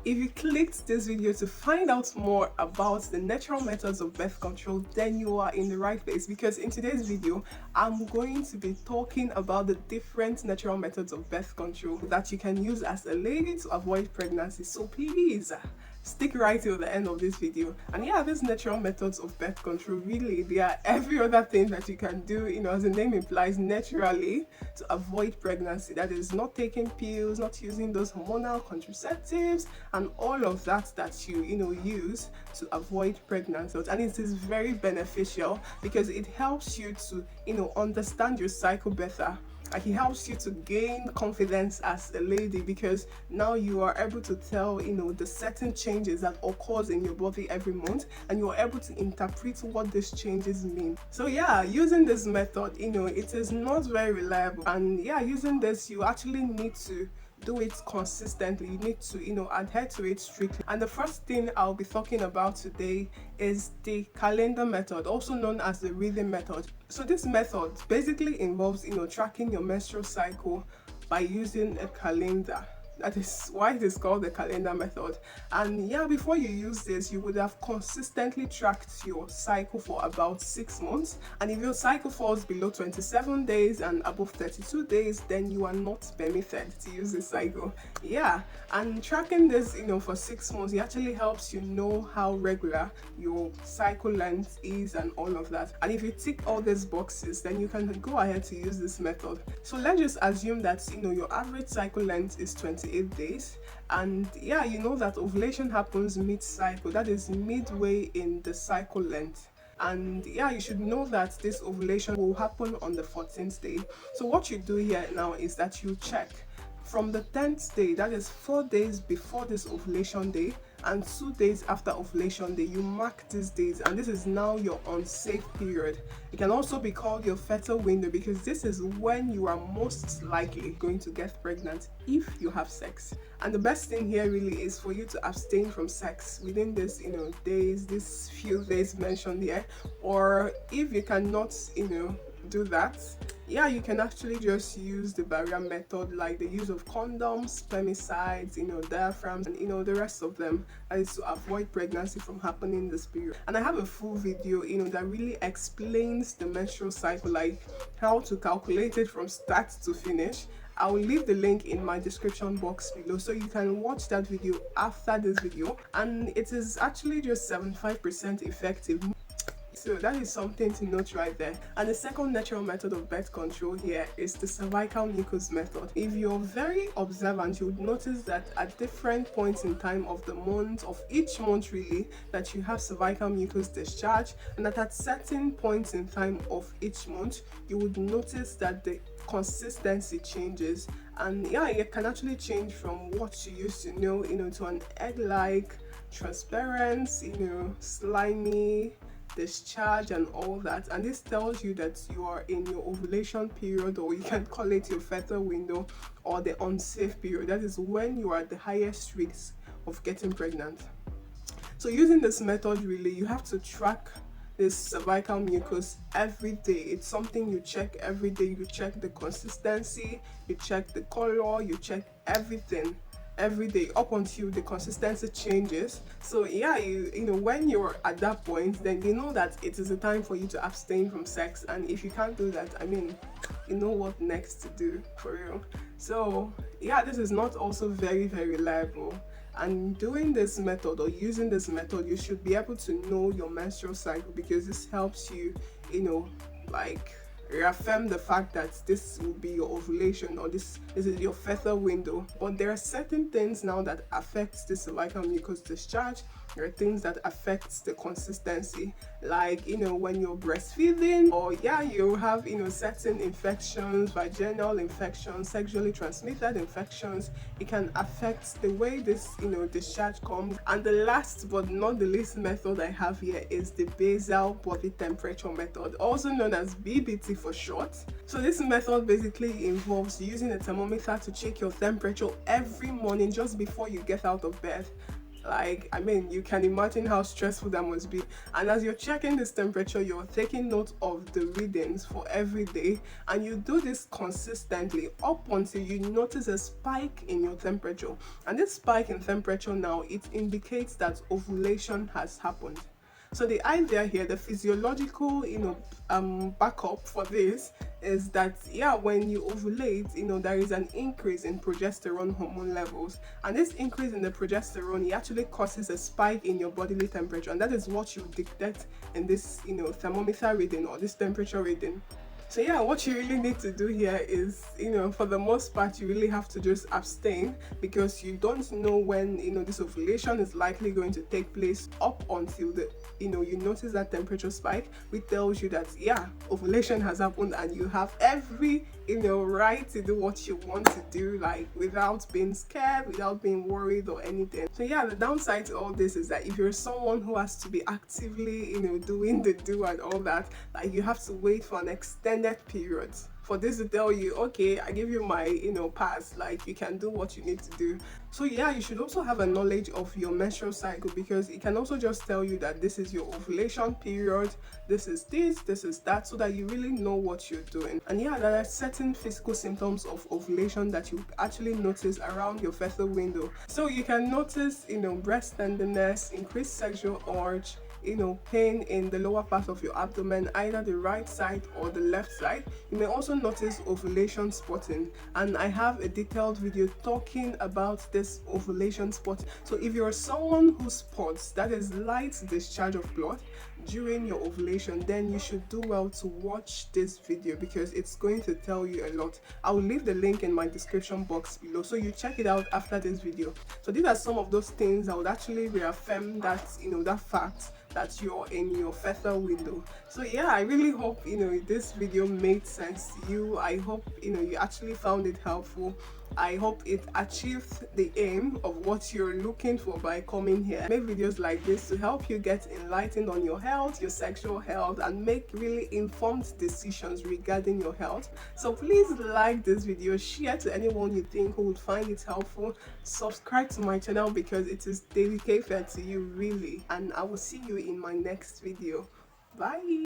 If you clicked this video to find out more about the natural methods of birth control, then you are in the right place, because in today's video I'm going to be talking about the different natural methods of birth control that you can use as a lady to avoid pregnancy. So please stick right till the end of this video. And yeah, these natural methods of birth control, really, they are every other thing that you can do, as the name implies, naturally to avoid pregnancy. That is, not taking pills, not using those hormonal contraceptives and all of that you use to avoid pregnancy. And it is very beneficial because it helps you to understand your cycle better. Like, it helps you to gain confidence as a lady, because now you are able to tell the certain changes that occurs in your body every month, and you are able to interpret what these changes mean. So yeah, using this method, it is not very reliable, and yeah, using this, you actually need to do it consistently. You need to adhere to it strictly. And the first thing I'll be talking about today is the calendar method, also known as the rhythm method. So this method basically involves tracking your menstrual cycle by using a calendar. That is why it is called the calendar method. And yeah, before you use this, you would have consistently tracked your cycle for about 6 months. And if your cycle falls below 27 days and above 32 days, then you are not permitted to use this cycle. Yeah, and tracking this for 6 months, it actually helps you know how regular your cycle length is and all of that. And if you tick all these boxes, then you can go ahead to use this method. So let's just assume that your average cycle length is 28 days, and yeah, you know that ovulation happens mid-cycle, that is midway in the cycle length. And yeah, you should know that this ovulation will happen on the 14th day. So what you do here now is that you check from the 10th day, that is 4 days before this ovulation day, and 2 days after ovulation day. You mark these days, and this is now your unsafe period. It can also be called your fertile window, because this is when you are most likely going to get pregnant if you have sex. And the best thing here really is for you to abstain from sex within this days, these few days mentioned here. Or if you cannot do that, yeah, you can actually just use the barrier method, like the use of condoms, spermicides, diaphragms, and the rest of them. That is to avoid pregnancy from happening this period. And I have a full video that really explains the menstrual cycle, like how to calculate it from start to finish. I will leave the link in my description box below, so you can watch that video after this video. And it is actually just 75% effective. So that is something to note right there. And the second natural method of birth control here is the cervical mucus method. If you're very observant, you would notice that at different points in time of the month, of each month really, that you have cervical mucus discharge, and that at certain points in time of each month, you would notice that the consistency changes. And yeah, it can actually change from what you used to know, to an egg-like, transparent, slimy discharge and all that. And this tells you that you are in your ovulation period, or you can call it your fertile window, or the unsafe period. That is when you are at the highest risk of getting pregnant. So using this method, really, you have to track this cervical mucus every day. It's something you check every day. You check the consistency, you check the color, you check everything every day up until the consistency changes. So yeah, when you're at that point, then you know that it is a time for you to abstain from sex. And if you can't do that, you know what next to do, for real. So yeah, this is not also very reliable. And doing this method, or using this method, you should be able to know your menstrual cycle, because this helps you like reaffirm the fact that this will be your ovulation, or this is your fertile window. But there are certain things now that affect the cervical mucus discharge. There are things that affects the consistency, like when you're breastfeeding, or yeah, you have certain infections, vaginal infections, sexually transmitted infections. It can affect the way this discharge comes. And the last but not the least method I have here is the basal body temperature method, also known as BBT for short. So this method basically involves using a thermometer to check your temperature every morning just before you get out of bed. Like, I mean, you can imagine how stressful that must be. And as you're checking this temperature, you're taking note of the readings for every day, and you do this consistently up until you notice a spike in your temperature. And this spike in temperature now, it indicates that ovulation has happened. So the idea here, the physiological, backup for this is that, yeah, when you ovulate, there is an increase in progesterone hormone levels, and this increase in the progesterone, it actually causes a spike in your bodily temperature, and that is what you detect in this, thermometer reading or this temperature reading. So yeah, what you really need to do here is, for the most part, you really have to just abstain, because you don't know when, this ovulation is likely going to take place up until you notice that temperature spike, which tells you that, yeah, ovulation has happened, and you have every, right to do what you want to do, like, without being scared, without being worried or anything. So yeah, the downside to all this is that if you're someone who has to be actively, doing the do and all that, like, you have to wait for an extended period for this to tell you, okay, I give you my, pass, like, you can do what you need to do. So yeah, you should also have a knowledge of your menstrual cycle, because it can also just tell you that this is your ovulation period, this is that, so that you really know what you're doing. And yeah, there are certain physical symptoms of ovulation that you actually notice around your fertile window. So you can notice, breast tenderness, increased sexual urge, pain in the lower part of your abdomen, either the right side or the left side. You may also notice ovulation spotting, and I have a detailed video talking about this ovulation spot. So if you're someone who spots, that is light discharge of blood during your ovulation, then you should do well to watch this video, because it's going to tell you a lot. I will leave the link in my description box below, so you check it out after this video. So these are some of those things that would actually reaffirm that, that fact that you're in your fertile window. So yeah, I really hope this video made sense to you. I hope you actually found it helpful. I hope it achieved the aim of what you're looking for by coming here. I make videos like this to help you get enlightened on your health, your sexual health, and make really informed decisions regarding your health. So please like this video, share to anyone you think who would find it helpful, subscribe to my channel, because it is dedicated to you, really. And I will see you in my next video. Bye.